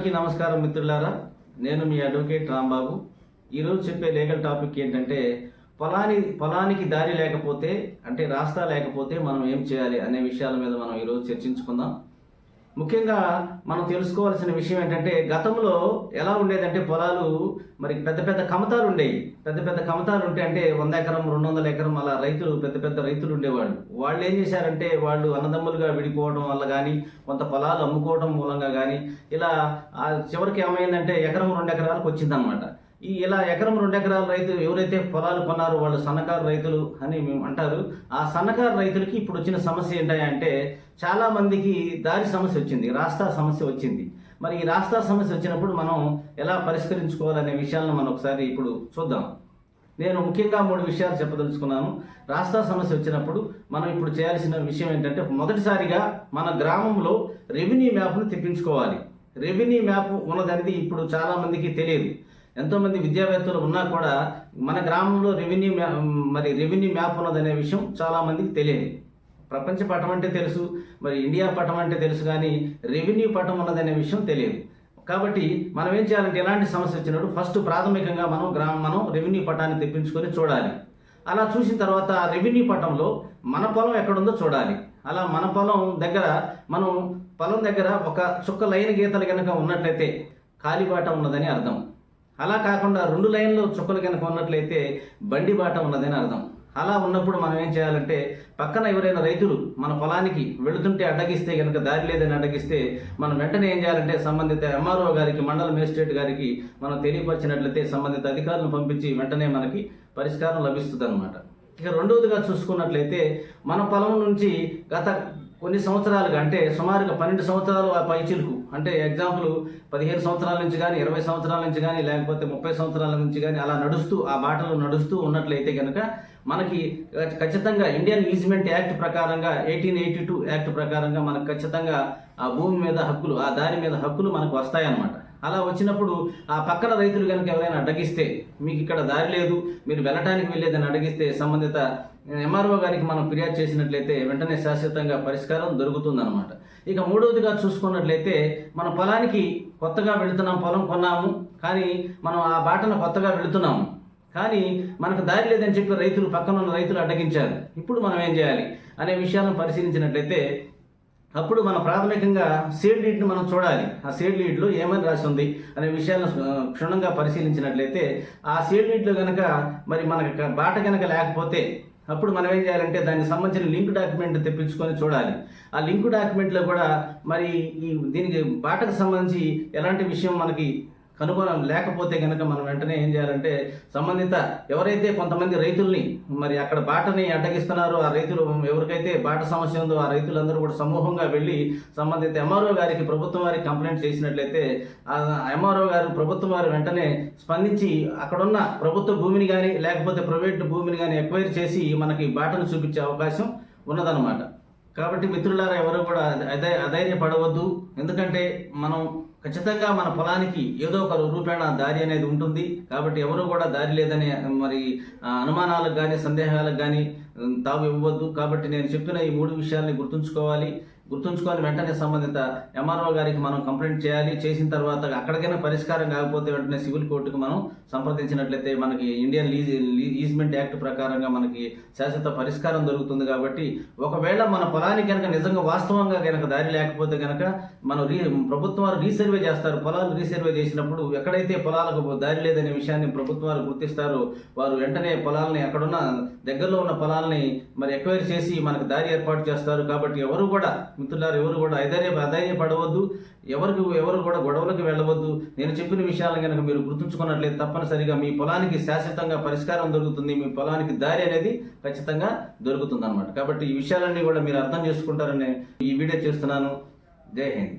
అందరికీ నమస్కారం మిత్రులారా. నేను మీ అడ్వకేట్ రాంబాబు. ఈరోజు చెప్పే లీగల్ టాపిక్ ఏంటంటే పొలానికి దారి లేకపోతే అంటే రాస్తా లేకపోతే మనం ఏం చేయాలి అనే విషయాల మీద మనం ఈరోజు చర్చించుకుందాం. ముఖ్యంగా మనం తెలుసుకోవాల్సిన విషయం ఏంటంటే గతంలో ఎలా ఉండేదంటే పొలాలు మరి పెద్ద పెద్ద కమతాలు ఉండేవి. పెద్ద కమతాలు ఉంటే అంటే 100 ఎకరం 200 ఎకరం అలా పెద్ద రైతులు ఉండేవాళ్ళు. వాళ్ళు ఏం చేశారంటే వాళ్ళు అన్నదమ్ములుగా విడిపోవడం వల్ల కానీ కొంత పొలాలు అమ్ముకోవడం మూలంగా కానీ ఇలా చివరికి ఏమైందంటే ఎకరం 2 ఎకరాలకు వచ్చిందనమాట. ఇలా ఎకరం 2 ఎకరాల రైతులు ఎవరైతే పొలాలు కొన్నారో వాళ్ళు సన్నకారు రైతులు అని మేము అంటారు. ఆ సన్నకారు రైతులకి ఇప్పుడు వచ్చిన సమస్య ఏంటంటే చాలా మందికి దారి సమస్య వచ్చింది, రాస్తా సమస్య వచ్చింది. మరి ఈ రాస్తా సమస్య వచ్చినప్పుడు మనం ఎలా పరిష్కరించుకోవాలనే విషయాలను మనం ఒకసారి ఇప్పుడు చూద్దాం. నేను ముఖ్యంగా 3 విషయాలు చెప్పదలుచుకున్నాను. రాస్తా సమస్య వచ్చినప్పుడు మనం ఇప్పుడు చేయాల్సిన విషయం ఏంటంటే మొదటిసారిగా మన గ్రామంలో రెవెన్యూ మ్యాప్ను తెప్పించుకోవాలి. రెవెన్యూ మ్యాప్ ఉన్నదనేది ఇప్పుడు చాలా మందికి తెలియదు. ఎంతోమంది విద్యావేత్తలు ఉన్నా కూడా మన గ్రామంలో రెవెన్యూ మ్యాప్ ఉన్నదనే విషయం చాలామందికి తెలియదు. ప్రపంచ పటం అంటే తెలుసు, మరి ఇండియా పటం అంటే తెలుసు, కానీ రెవెన్యూ పటం ఉన్నదనే విషయం తెలియదు. కాబట్టి మనం ఏం చేయాలంటే ఎలాంటి సమస్య వచ్చినప్పుడు ఫస్ట్ ప్రాథమికంగా మనం రెవెన్యూ పటాన్ని తెప్పించుకొని చూడాలి. అలా చూసిన తర్వాత ఆ రెవెన్యూ పటంలో మన పొలం ఎక్కడుందో చూడాలి. అలా మన పొలం దగ్గర ఒక చుక్క లైన్ గీతలు కనుక ఉన్నట్లయితే కాలిబాట ఉన్నదని అర్థం. అలా కాకుండా 2 లైన్లు చుక్కలు కనుక ఉన్నట్లయితే బండి బాట ఉన్నదని అర్థం. అలా ఉన్నప్పుడు మనం ఏం చేయాలంటే పక్కన ఎవరైనా రైతులు మన పొలానికి వెళుతుంటే అడ్డగిస్తే కనుక దారి లేదని అడ్డగిస్తే మనం వెంటనే ఏం చేయాలంటే సంబంధిత ఎంఆర్ఓ గారికి, మండల మేజిస్ట్రేట్ గారికి మనం తెలియపరిచినట్లయితే సంబంధిత అధికారులను పంపించి వెంటనే మనకి పరిష్కారం లభిస్తుంది అనమాట. ఇక రెండవదిగా చూసుకున్నట్లయితే మన పొలం నుంచి గత కొన్ని సంవత్సరాలుగా అంటే సుమారుగా 12 సంవత్సరాలు ఆ పైచిలుకు అంటే ఎగ్జాంపుల్ 15 సంవత్సరాల నుంచి కానీ 20 సంవత్సరాల నుంచి కానీ లేకపోతే 30 సంవత్సరాల నుంచి కానీ అలా ఆ బాటలో నడుస్తూ ఉన్నట్లయితే కనుక మనకి ఖచ్చితంగా ఇండియన్ ఈజ్మెంట్ యాక్ట్ ప్రకారంగా 1882 యాక్ట్ ప్రకారంగా మనకు ఖచ్చితంగా ఆ భూమి మీద హక్కులు, ఆ దారి మీద హక్కులు మనకు వస్తాయన్నమాట. అలా వచ్చినప్పుడు ఆ పక్కన రైతులు కనుక ఎవరైనా అడ్డగిస్తే మీకు ఇక్కడ దారి లేదు, మీరు వెళ్ళటానికి వెళ్ళేదని అడ్డగిస్తే సంబంధిత ఎంఆర్ఓ గారికి మనం ఫిర్యాదు చేసినట్లయితే వెంటనే శాశ్వతంగా పరిష్కారం దొరుకుతుందన్నమాట. ఇక మూడవదిగా చూసుకున్నట్లయితే మన పొలానికి కొత్తగా వెళుతున్నాం, పొలం కొన్నాము కానీ మనం ఆ బాటను కొత్తగా వెళుతున్నాము కానీ మనకు దారి లేదని చెప్పి పక్కన ఉన్న రైతులు అడ్డగించారు. ఇప్పుడు మనం ఏం చేయాలి అనే విషయాలను పరిశీలించినట్లయితే అప్పుడు మనం ప్రాథమికంగా సేడ్ లీడ్ని మనం చూడాలి. ఆ సేడ్ లీడ్లో ఏమని రాసి ఉంది అనే విషయాలను క్షుణ్ణంగా పరిశీలించినట్లయితే ఆ సేడ్ లీడ్లో కనుక మరి మనకు బాట కనుక లేకపోతే అప్పుడు మనం ఏం చేయాలంటే దానికి సంబంధించిన లింక్ డాక్యుమెంట్ తెప్పించుకొని చూడాలి. ఆ లింక్ డాక్యుమెంట్లో కూడా మరి దీనికి బాటకు సంబంధించి ఎలాంటి విషయం మనకి కనుగొనం లేకపోతే కనుక మనం వెంటనే ఏం చేయాలంటే సంబంధిత ఎవరైతే కొంతమంది రైతుల్ని మరి అక్కడ బాటని అడ్డగిస్తున్నారో ఆ రైతులు ఎవరికైతే బాట సమస్య ఉందో ఆ రైతులందరూ కూడా సమూహంగా వెళ్ళి సంబంధిత ఎంఆర్ఓ గారికి, ప్రభుత్వం వారికి కంప్లైంట్ చేసినట్లయితే ఆ ఎంఆర్ఓ గారు, ప్రభుత్వం వారు వెంటనే స్పందించి అక్కడున్న ప్రభుత్వ భూమిని కానీ లేకపోతే ప్రైవేట్ భూమిని కానీ ఎక్వైర్ చేసి మనకి బాటను చూపించే అవకాశం ఉన్నదన్నమాట. కాబట్టి మిత్రులారా ఎవరు కూడా అధైర్యపడవద్దు. ఎందుకంటే మనం ఖచ్చితంగా మన పొలానికి ఏదో ఒక రూపేణ దారి అనేది ఉంటుంది. కాబట్టి ఎవరు కూడా దారి లేదనే మరి అనుమానాలకు కానీ సందేహాలకు కానీ తావు ఇవ్వద్దు. కాబట్టి నేను చెప్పిన ఈ 3 విషయాల్ని గుర్తుంచుకొని వెంటనే సంబంధిత ఎంఆర్ఓ గారికి మనం కంప్లైంట్ చేయాలి. చేసిన తర్వాత అక్కడికైనా పరిష్కారం కాకపోతే వెంటనే సివిల్ కోర్టుకు మనం సంప్రదించినట్లయితే మనకి ఇండియన్ ఈజ్మెంట్ యాక్ట్ ప్రకారంగా మనకి శాశ్వత పరిష్కారం దొరుకుతుంది. కాబట్టి ఒకవేళ మన పొలానికి కనుక నిజంగా వాస్తవంగా కనుక దారి లేకపోతే కనుక మనం ప్రభుత్వం వారు రీసర్వే చేస్తారు. పొలాలు రీసర్వే చేసినప్పుడు ఎక్కడైతే పొలాలకు దారి లేదనే విషయాన్ని ప్రభుత్వం వారు గుర్తిస్తారు, వారు వెంటనే పొలాలని అక్కడున్న దగ్గరలో ఉన్న పొలాలని మరి ఎక్వైర్ చేసి మనకు దారి ఏర్పాటు చేస్తారు. కాబట్టి ఎవరు కూడా మిత్రులారు ఎవరు కూడా అధైర్యపడవద్దు, ఎవరు కూడా గొడవలకు వెళ్ళవద్దు. నేను చెప్పిన విషయాలను కనుక మీరు గుర్తుంచుకున్నట్లయితే తప్పనిసరిగా మీ పొలానికి శాశ్వతంగా పరిష్కారం దొరుకుతుంది, మీ పొలానికి దారి అనేది ఖచ్చితంగా దొరుకుతుంది అనమాట. కాబట్టి ఈ విషయాలన్నీ కూడా మీరు అర్థం చేసుకుంటారని ఈ వీడియో చేస్తున్నాను. జై హింద్.